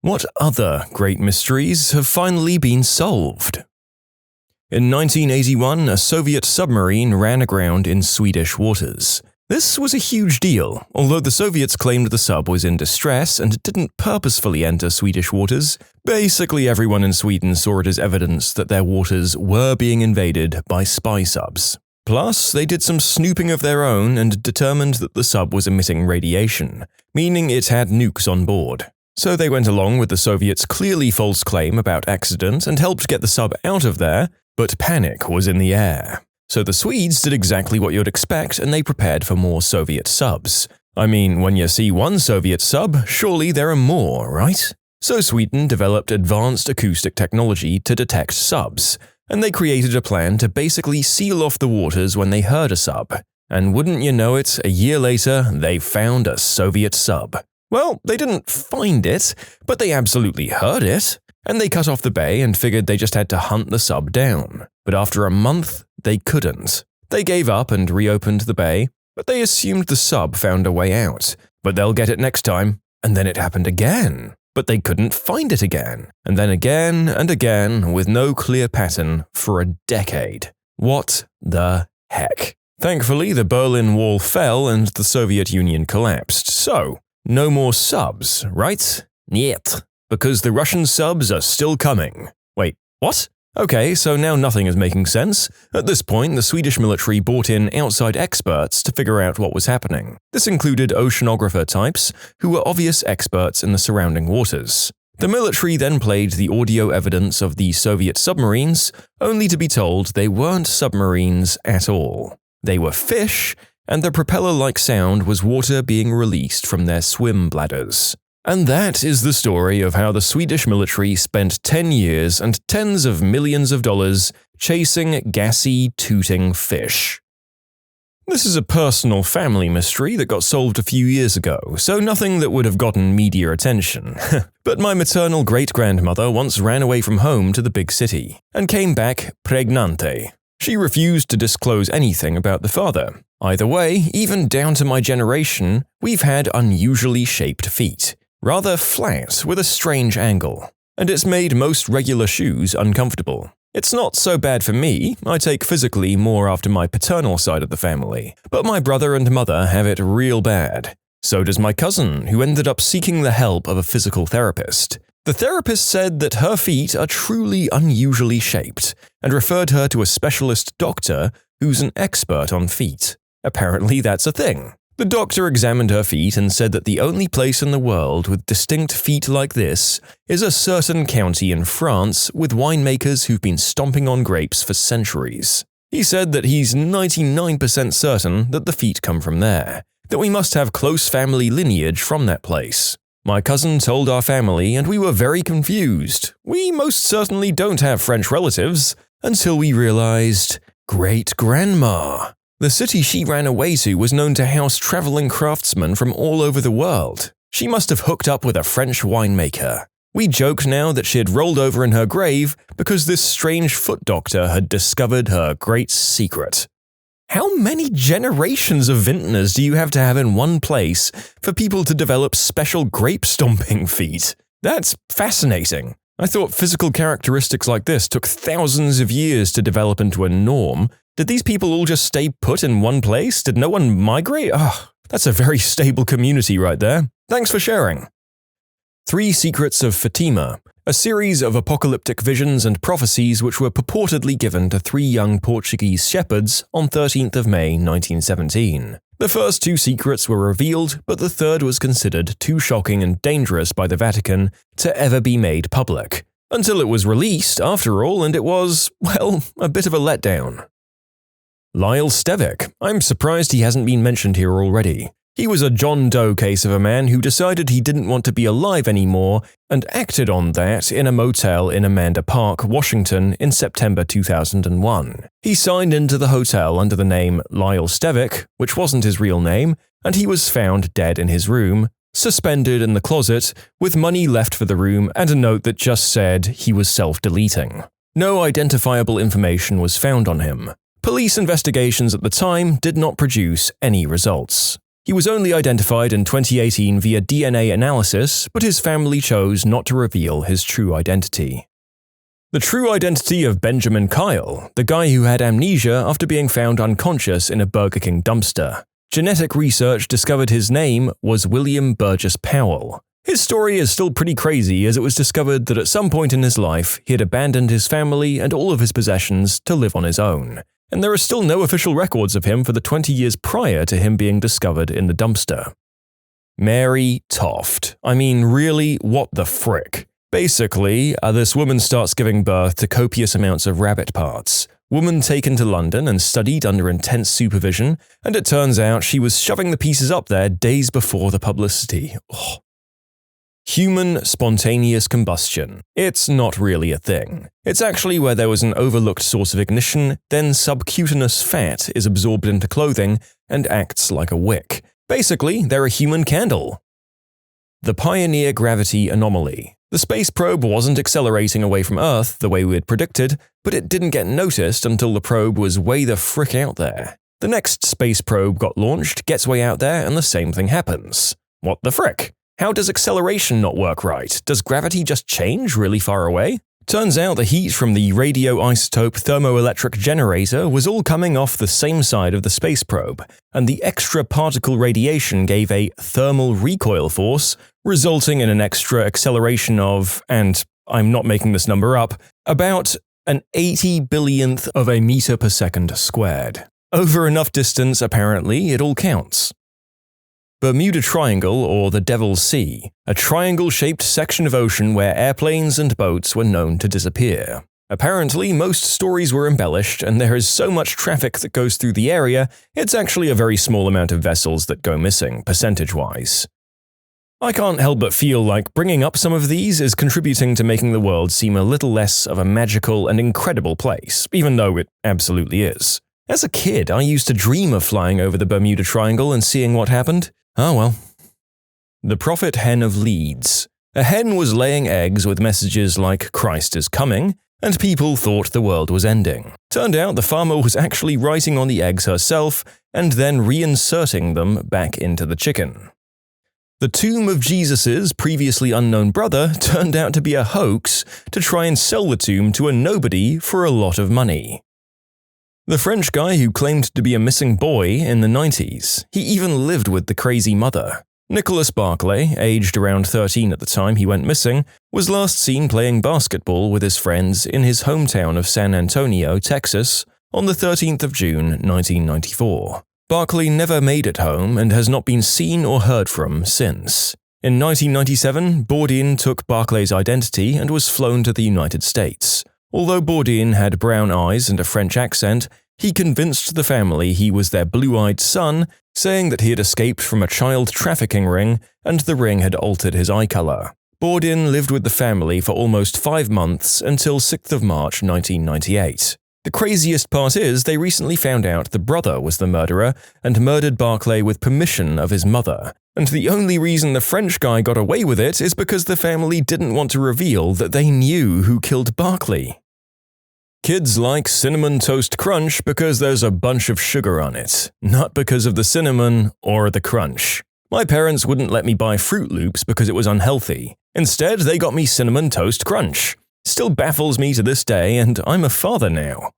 What other great mysteries have finally been solved? In 1981, a Soviet submarine ran aground in Swedish waters. This was a huge deal, although the Soviets claimed the sub was in distress and didn't purposefully enter Swedish waters. Basically, everyone in Sweden saw it as evidence that their waters were being invaded by spy subs. Plus, they did some snooping of their own and determined that the sub was emitting radiation, meaning it had nukes on board. So they went along with the Soviets' clearly false claim about accident and helped get the sub out of there, but panic was in the air. So the Swedes did exactly what you'd expect, and they prepared for more Soviet subs. I mean, when you see one Soviet sub, surely there are more, right? So Sweden developed advanced acoustic technology to detect subs, and they created a plan to basically seal off the waters when they heard a sub. And wouldn't you know it, a year later, they found a Soviet sub. Well, they didn't find it, but they absolutely heard it. And they cut off the bay and figured they just had to hunt the sub down. But after a month, they couldn't. They gave up and reopened the bay, but they assumed the sub found a way out. But they'll get it next time. And then it happened again. But they couldn't find it again. And then again and again, with no clear pattern for a decade. What the heck? Thankfully, the Berlin Wall fell and the Soviet Union collapsed. So, no more subs, right? Niet. Because the Russian subs are still coming. Wait, what? Okay, so now nothing is making sense. At this point, the Swedish military brought in outside experts to figure out what was happening. This included oceanographer types, who were obvious experts in the surrounding waters. The military then played the audio evidence of the Soviet submarines, only to be told they weren't submarines at all. They were fish, and the propeller-like sound was water being released from their swim bladders. And that is the story of how the Swedish military spent 10 years and tens of millions of dollars chasing gassy, tooting fish. This is a personal family mystery that got solved a few years ago, so nothing that would have gotten media attention. But my maternal great-grandmother once ran away from home to the big city, and came back pregnante. She refused to disclose anything about the father. Either way, even down to my generation, we've had unusually shaped feet. Rather flat with a strange angle, and it's made most regular shoes uncomfortable. It's not so bad for me, I take physically more after my paternal side of the family, but my brother and mother have it real bad. So does my cousin, who ended up seeking the help of a physical therapist. The therapist said that her feet are truly unusually shaped, and referred her to a specialist doctor who's an expert on feet. Apparently that's a thing. The doctor examined her feet and said that the only place in the world with distinct feet like this is a certain county in France with winemakers who've been stomping on grapes for centuries. He said that he's 99% certain that the feet come from there, that we must have close family lineage from that place. My cousin told our family and we were very confused. We most certainly don't have French relatives, until we realized great-grandma. The city she ran away to was known to house traveling craftsmen from all over the world. She must have hooked up with a French winemaker. We joke now that she had rolled over in her grave because this strange foot doctor had discovered her great secret. How many generations of vintners do you have to have in one place for people to develop special grape-stomping feet? That's fascinating. I thought physical characteristics like this took thousands of years to develop into a norm. Did these people all just stay put in one place? Did no one migrate? That's a very stable community right there. Thanks for sharing. 3 Secrets of Fatima, a series of apocalyptic visions and prophecies which were purportedly given to 3 young Portuguese shepherds on 13th of May 1917. The first 2 secrets were revealed, but the third was considered too shocking and dangerous by the Vatican to ever be made public. Until it was released, after all, and it was, well, a bit of a letdown. Lyle Stevic. I'm surprised he hasn't been mentioned here already. He was a John Doe case of a man who decided he didn't want to be alive anymore and acted on that in a motel in Amanda Park, Washington in September 2001. He signed into the hotel under the name Lyle Stevic, which wasn't his real name, and he was found dead in his room, suspended in the closet, with money left for the room and a note that just said he was self-deleting. No identifiable information was found on him. Police investigations at the time did not produce any results. He was only identified in 2018 via DNA analysis, but his family chose not to reveal his true identity. The true identity of Benjamin Kyle, the guy who had amnesia after being found unconscious in a Burger King dumpster. Genetic research discovered his name was William Burgess Powell. His story is still pretty crazy, as it was discovered that at some point in his life, he had abandoned his family and all of his possessions to live on his own. And there are still no official records of him for the 20 years prior to him being discovered in the dumpster. Mary Toft. I mean, really, what the frick? Basically, this woman starts giving birth to copious amounts of rabbit parts. Woman taken to London and studied under intense supervision, and it turns out she was shoving the pieces up there days before the publicity. Oh. Human spontaneous combustion. It's not really a thing. It's actually where there was an overlooked source of ignition, then subcutaneous fat is absorbed into clothing and acts like a wick. Basically, they're a human candle. The Pioneer Gravity Anomaly. The space probe wasn't accelerating away from Earth the way we had predicted, but it didn't get noticed until the probe was way the frick out there. The next space probe got launched, gets way out there, and the same thing happens. What the frick? How does acceleration not work right? Does gravity just change really far away? Turns out the heat from the radioisotope thermoelectric generator was all coming off the same side of the space probe, and the extra particle radiation gave a thermal recoil force, resulting in an extra acceleration of, and I'm not making this number up, about an 80 billionth of a meter per second squared. Over enough distance, apparently, it all counts. Bermuda Triangle, or the Devil's Sea, a triangle-shaped section of ocean where airplanes and boats were known to disappear. Apparently, most stories were embellished, and there is so much traffic that goes through the area, it's actually a very small amount of vessels that go missing, percentage-wise. I can't help but feel like bringing up some of these is contributing to making the world seem a little less of a magical and incredible place, even though it absolutely is. As a kid, I used to dream of flying over the Bermuda Triangle and seeing what happened. Oh well. The Prophet Hen of Leeds. A hen was laying eggs with messages like "Christ is coming," and people thought the world was ending. Turned out the farmer was actually writing on the eggs herself and then reinserting them back into the chicken. The tomb of Jesus's previously unknown brother turned out to be a hoax to try and sell the tomb to a nobody for a lot of money. The French guy who claimed to be a missing boy in the 90s, he even lived with the crazy mother. Nicholas Barclay, aged around 13 at the time he went missing, was last seen playing basketball with his friends in his hometown of San Antonio, Texas, on the 13th of June, 1994. Barclay never made it home and has not been seen or heard from since. In 1997, Bourdin took Barclay's identity and was flown to the United States. Although Bourdin had brown eyes and a French accent, he convinced the family he was their blue-eyed son, saying that he had escaped from a child trafficking ring and the ring had altered his eye color. Bourdin lived with the family for almost 5 months until 6th of March 1998. The craziest part is they recently found out the brother was the murderer and murdered Barclay with permission of his mother. And the only reason the French guy got away with it is because the family didn't want to reveal that they knew who killed Barclay. Kids like Cinnamon Toast Crunch because there's a bunch of sugar on it, not because of the cinnamon or the crunch. My parents wouldn't let me buy Fruit Loops because it was unhealthy. Instead, they got me Cinnamon Toast Crunch. Still baffles me to this day, and I'm a father now.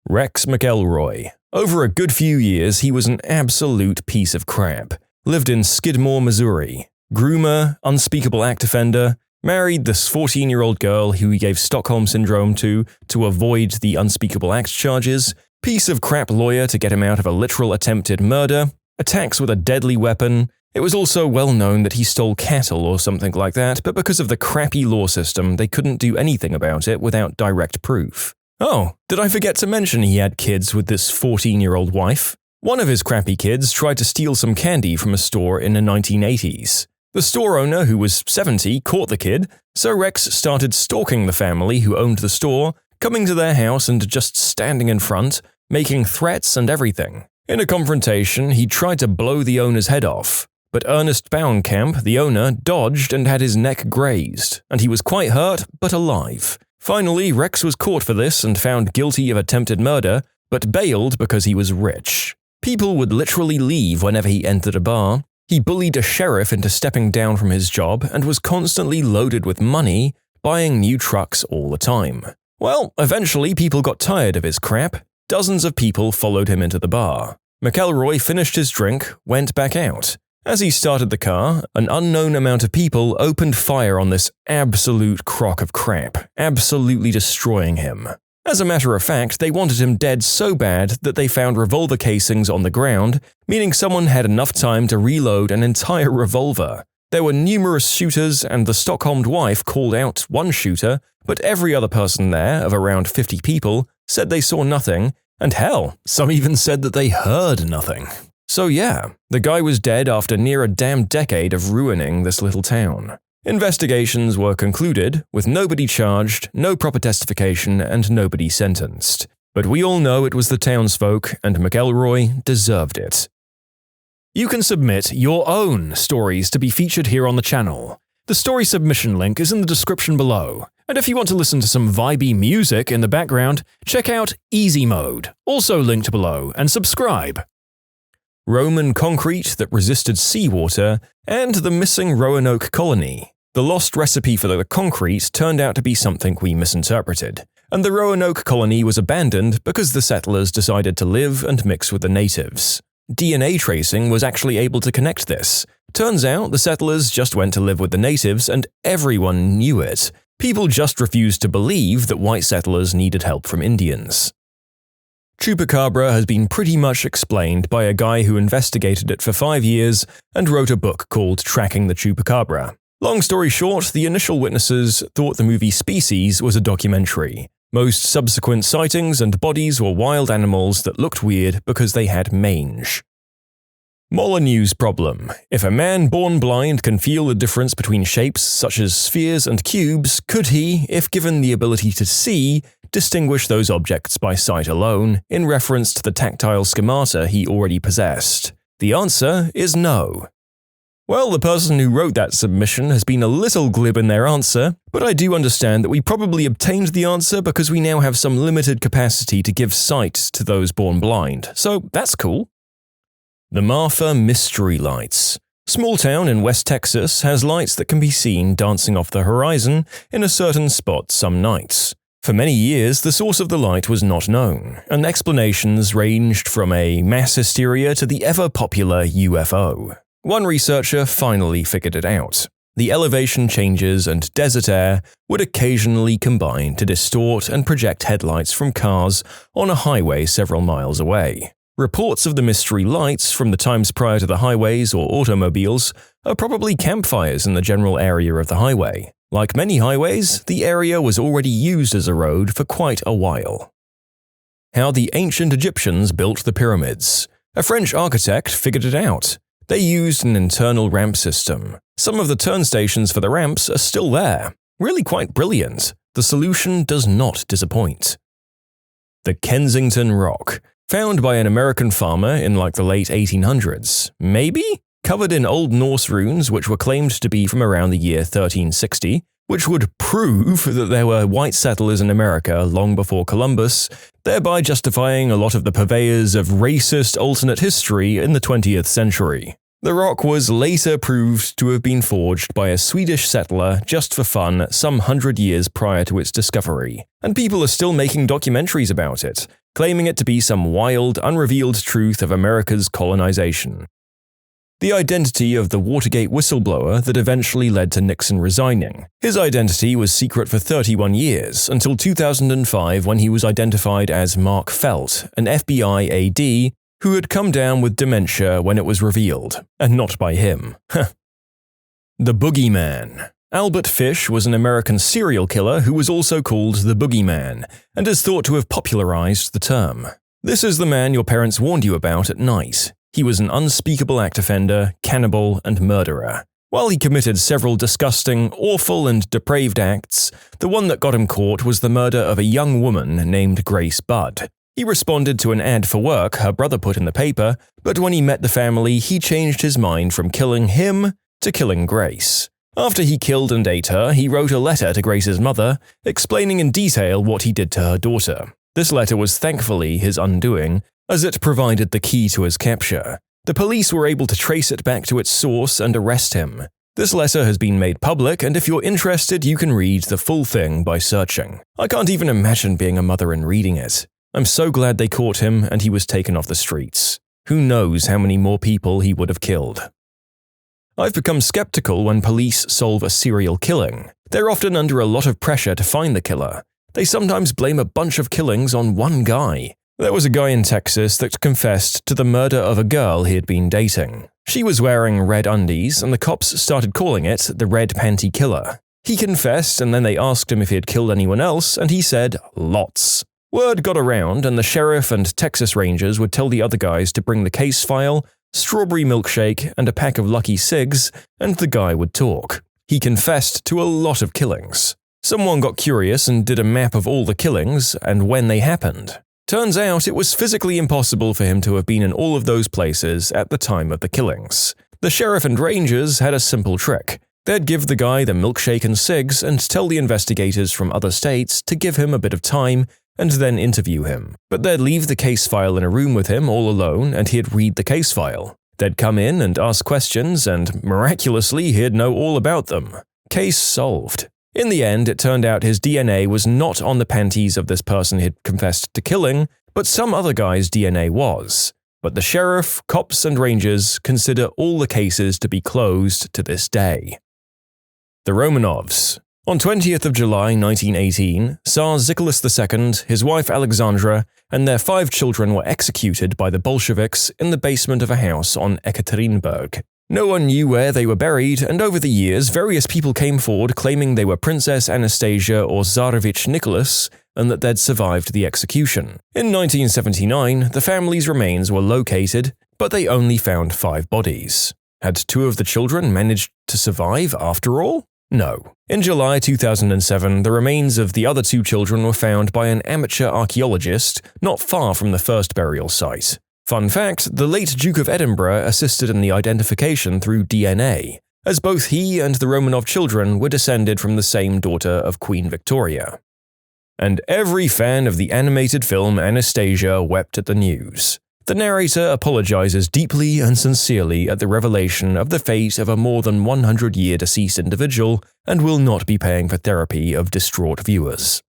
Rex McElroy. Over a good few years, he was an absolute piece of crap. Lived in Skidmore, Missouri. Groomer, unspeakable act offender, married this 14-year-old girl who he gave Stockholm Syndrome to avoid the unspeakable act charges, piece of crap lawyer to get him out of a literal attempted murder, attacks with a deadly weapon. It was also well known that he stole cattle or something like that, but because of the crappy law system, they couldn't do anything about it without direct proof. Oh, did I forget to mention he had kids with this 14-year-old wife? One of his crappy kids tried to steal some candy from a store in the 1980s. The store owner, who was 70, caught the kid, so Rex started stalking the family who owned the store, coming to their house and just standing in front, making threats and everything. In a confrontation, he tried to blow the owner's head off, but Ernest Bauernkamp, the owner, dodged and had his neck grazed, and he was quite hurt but alive. Finally, Rex was caught for this and found guilty of attempted murder, but bailed because he was rich. People would literally leave whenever he entered a bar. He bullied a sheriff into stepping down from his job and was constantly loaded with money, buying new trucks all the time. Well, eventually people got tired of his crap. Dozens of people followed him into the bar. McElroy finished his drink, went back out. As he started the car, an unknown amount of people opened fire on this absolute crock of crap, absolutely destroying him. As a matter of fact, they wanted him dead so bad that they found revolver casings on the ground, meaning someone had enough time to reload an entire revolver. There were numerous shooters, and the Stockholmed wife called out one shooter, but every other person there, of around 50 people, said they saw nothing, and hell, some even said that they heard nothing. So yeah, the guy was dead after near a damn decade of ruining this little town. Investigations were concluded, with nobody charged, no proper testification, and nobody sentenced. But we all know it was the townsfolk, and McElroy deserved it. You can submit your own stories to be featured here on the channel. The story submission link is in the description below. And if you want to listen to some vibey music in the background, check out easymode, also linked below, and subscribe. Roman concrete that resisted seawater, and the missing Roanoke colony. The lost recipe for the concrete turned out to be something we misinterpreted, and the Roanoke colony was abandoned because the settlers decided to live and mix with the natives. DNA tracing was actually able to connect this. Turns out the settlers just went to live with the natives and everyone knew it. People just refused to believe that white settlers needed help from Indians. Chupacabra has been pretty much explained by a guy who investigated it for 5 years and wrote a book called Tracking the Chupacabra. Long story short, the initial witnesses thought the movie Species was a documentary. Most subsequent sightings and bodies were wild animals that looked weird because they had mange. Molyneux's problem. If a man born blind can feel the difference between shapes such as spheres and cubes, could he, if given the ability to see, distinguish those objects by sight alone, in reference to the tactile schemata he already possessed? The answer is no. Well, the person who wrote that submission has been a little glib in their answer, but I do understand that we probably obtained the answer because we now have some limited capacity to give sight to those born blind, so that's cool. The Marfa Mystery Lights. Small town in West Texas has lights that can be seen dancing off the horizon in a certain spot some nights. For many years, the source of the light was not known, and explanations ranged from a mass hysteria to the ever-popular UFO. One researcher finally figured it out. The elevation changes and desert air would occasionally combine to distort and project headlights from cars on a highway several miles away. Reports of the mystery lights from the times prior to the highways or automobiles are probably campfires in the general area of the highway. Like many highways, the area was already used as a road for quite a while. How the ancient Egyptians built the pyramids. A French architect figured it out. They used an internal ramp system. Some of the turn stations for the ramps are still there. Really quite brilliant. The solution does not disappoint. The Kensington Rock. Found by an American farmer in like the late 1800s. Maybe? Covered in Old Norse runes which were claimed to be from around the year 1360, which would prove that there were white settlers in America long before Columbus, thereby justifying a lot of the purveyors of racist alternate history in the 20th century. The rock was later proved to have been forged by a Swedish settler just for fun some 100 years prior to its discovery, and people are still making documentaries about it, claiming it to be some wild, unrevealed truth of America's colonization. The identity of the Watergate whistleblower that eventually led to Nixon resigning. His identity was secret for 31 years, until 2005 when he was identified as Mark Felt, an FBI AD who had come down with dementia when it was revealed, and not by him. The Boogeyman. Albert Fish was an American serial killer who was also called the Boogeyman, and is thought to have popularized the term. This is the man your parents warned you about at night. He was an unspeakable act offender, cannibal, and murderer. While he committed several disgusting, awful, and depraved acts, the one that got him caught was the murder of a young woman named Grace Budd. He responded to an ad for work her brother put in the paper, but when he met the family, he changed his mind from killing him to killing Grace. After he killed and ate her, he wrote a letter to Grace's mother, explaining in detail what he did to her daughter. This letter was thankfully his undoing, as it provided the key to his capture. The police were able to trace it back to its source and arrest him. This letter has been made public, and if you're interested, you can read the full thing by searching. I can't even imagine being a mother and reading it. I'm so glad they caught him and he was taken off the streets. Who knows how many more people he would have killed. I've become skeptical when police solve a serial killing. They're often under a lot of pressure to find the killer. They sometimes blame a bunch of killings on one guy. There was a guy in Texas that confessed to the murder of a girl he had been dating. She was wearing red undies, and the cops started calling it the Red Panty Killer. He confessed, and then they asked him if he had killed anyone else, and he said, lots. Word got around, and the sheriff and Texas Rangers would tell the other guys to bring the case file, strawberry milkshake, and a pack of Lucky Cigs, and the guy would talk. He confessed to a lot of killings. Someone got curious and did a map of all the killings and when they happened. Turns out it was physically impossible for him to have been in all of those places at the time of the killings. The sheriff and rangers had a simple trick. They'd give the guy the milkshake and cigs and tell the investigators from other states to give him a bit of time and then interview him. But they'd leave the case file in a room with him all alone and he'd read the case file. They'd come in and ask questions and, miraculously, he'd know all about them. Case solved. In the end, it turned out his DNA was not on the panties of this person he'd confessed to killing, but some other guy's DNA was. But the sheriff, cops, and rangers consider all the cases to be closed to this day. The Romanovs. On 20th of July 1918, Tsar Nicholas II, his wife Alexandra, and their 5 children were executed by the Bolsheviks in the basement of a house on Ekaterinburg. No one knew where they were buried, and over the years, various people came forward claiming they were Princess Anastasia or Tsarevich Nicholas, and that they'd survived the execution. In 1979, the family's remains were located, but they only found 5 bodies. Had 2 of the children managed to survive after all? No. In July 2007, the remains of the other 2 children were found by an amateur archaeologist not far from the first burial site. Fun fact, the late Duke of Edinburgh assisted in the identification through DNA, as both he and the Romanov children were descended from the same daughter of Queen Victoria. And every fan of the animated film Anastasia wept at the news. The narrator apologizes deeply and sincerely at the revelation of the fate of a more than 100-year deceased individual and will not be paying for therapy of distraught viewers.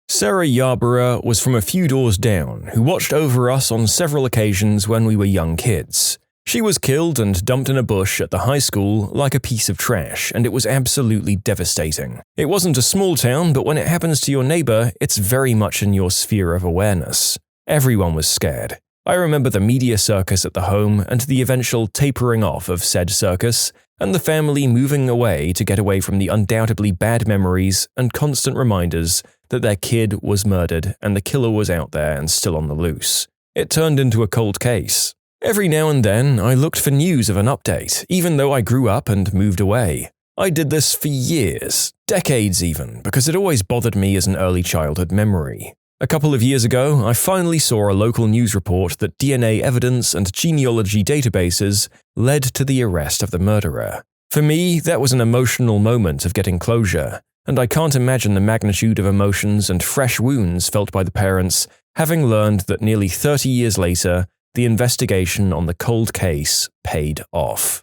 Sara Yarber was from a few doors down, who watched over us on several occasions when we were young kids. She was killed and dumped in a bush at the high school like a piece of trash, and it was absolutely devastating. It wasn't a small town, but when it happens to your neighbor, it's very much in your sphere of awareness. Everyone was scared. I remember the media circus at the home and the eventual tapering off of said circus, and the family moving away to get away from the undoubtedly bad memories and constant reminders that their kid was murdered and the killer was out there and still on the loose. It turned into a cold case. Every now and then, I looked for news of an update, even though I grew up and moved away. I did this for years, decades even, because it always bothered me as an early childhood memory. A couple of years ago, I finally saw a local news report that DNA evidence and genealogy databases led to the arrest of the murderer. For me, that was an emotional moment of getting closure, and I can't imagine the magnitude of emotions and fresh wounds felt by the parents having learned that nearly 30 years later, the investigation on the cold case paid off.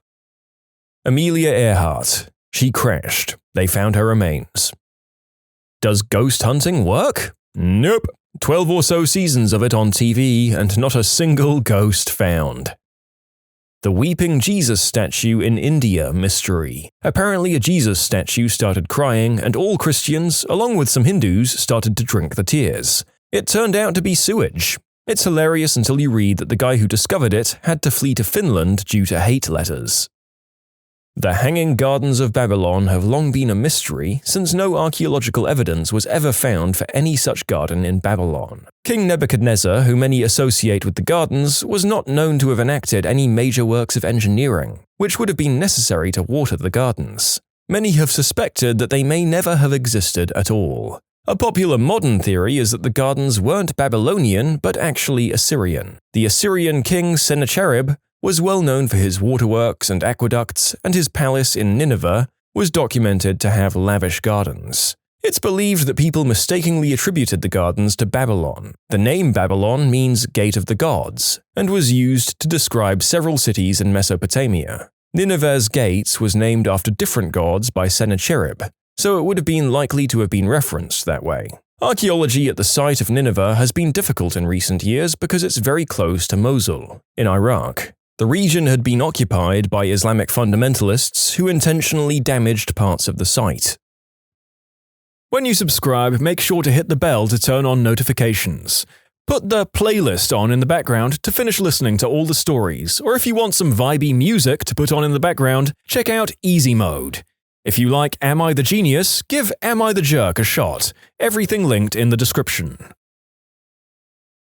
AmITheA Earhart. She crashed. They found her remains. Does ghost hunting work? Nope. 12 or so seasons of it on TV and not a single ghost found. The Weeping Jesus statue in India mystery. Apparently a Jesus statue started crying and all Christians, along with some Hindus, started to drink the tears. It turned out to be sewage. It's hilarious until you read that the guy who discovered it had to flee to Finland due to hate letters. The Hanging Gardens of Babylon have long been a mystery since no archaeological evidence was ever found for any such garden in Babylon. King Nebuchadnezzar, who many associate with the gardens, was not known to have enacted any major works of engineering, which would have been necessary to water the gardens. Many have suspected that they may never have existed at all. A popular modern theory is that the gardens weren't Babylonian but actually Assyrian. The Assyrian king Sennacherib was well known for his waterworks and aqueducts, and his palace in Nineveh was documented to have lavish gardens. It's believed that people mistakenly attributed the gardens to Babylon. The name Babylon means Gate of the Gods, and was used to describe several cities in Mesopotamia. Nineveh's gates was named after different gods by Sennacherib, so it would have been likely to have been referenced that way. Archaeology at the site of Nineveh has been difficult in recent years because it's very close to Mosul, in Iraq. The region had been occupied by Islamic fundamentalists who intentionally damaged parts of the site. When you subscribe, make sure to hit the bell to turn on notifications. Put the playlist on in the background to finish listening to all the stories, or if you want some vibey music to put on in the background, check out Easy Mode. If you like Am I the Genius, give Am I the Jerk a shot. Everything linked in the description.